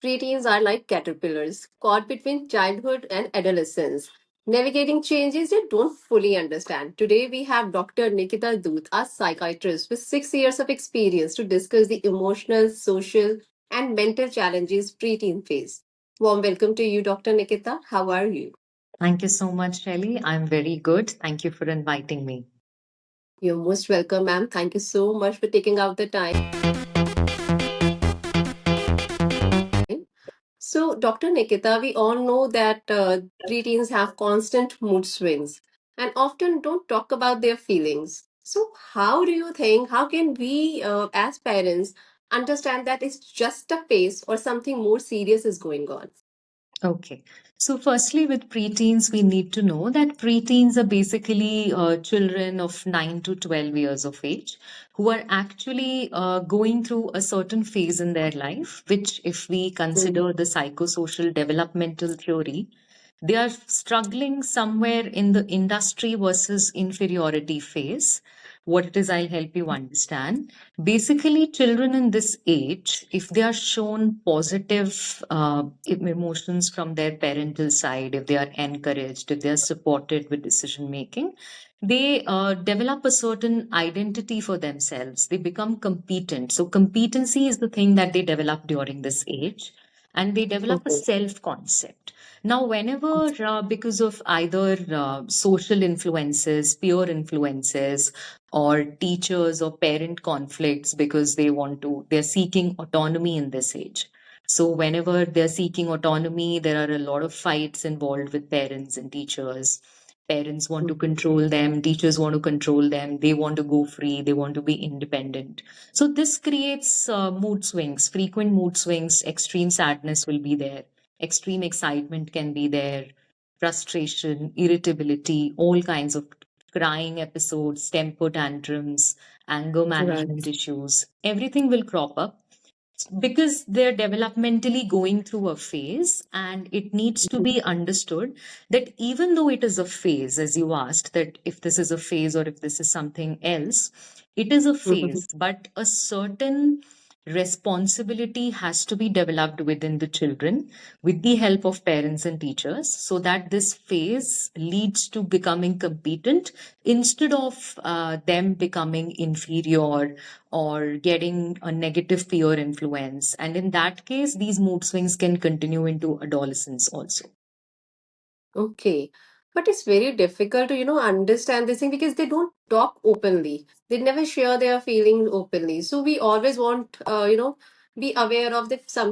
Preteens are like caterpillars caught between childhood and adolescence, navigating changes they don't fully understand. Today, we have Dr. Nikita Doot, a psychiatrist with 6 years of experience, to discuss the emotional, social, and mental challenges preteen face. Warm welcome to you, Dr. Nikita. How are you? Thank you so much, Shelly. I'm very good. Thank you for inviting me. You're most welcome, ma'am. Thank you so much for taking out the time. So, Dr. Nikita, we all know that preteens have constant mood swings and often don't talk about their feelings. So, how do you think, how can we as parents understand that it's just a phase or something more serious is going on? Okay. So, firstly, with preteens, we need to know that preteens are basically children of 9 to 12 years of age who are actually going through a certain phase in their life, which, if we Mhm. consider the psychosocial developmental theory, they are struggling somewhere in the industry versus inferiority phase. What it is, I'll help you understand. Basically, children in this age, if they are shown positive emotions from their parental side, if they are encouraged, if they are supported with decision making, they develop a certain identity for themselves. They become competent. So, competency is the thing that they develop during this age, and they develop a Okay. self concept. Now, whenever, because of either social influences, peer influences, or teachers or parent conflicts, because they're seeking autonomy in this age. So, whenever they're seeking autonomy, there are a lot of fights involved with parents and teachers. Parents want to Mhm. control them, teachers want to control them, they want to go free, they want to be independent. So, this creates mood swings, frequent mood swings, extreme sadness will be there, extreme excitement can be there, frustration, irritability, all kinds of crying episodes, temper tantrums, anger management Right. issues, everything will crop up because they're developmentally going through a phase, and it needs to be understood that even though it is a phase, as you asked, that if this is a phase or if this is something else, it is a Mhm. phase, but a certain responsibility has to be developed within the children with the help of parents and teachers, so that this phase leads to becoming competent instead of them becoming inferior or getting a negative peer influence. And in that case, these mood swings can continue into adolescence also. Okay. But it's very difficult to, understand this thing because they don't talk openly. They never share their feelings openly. So we always want, be aware of the some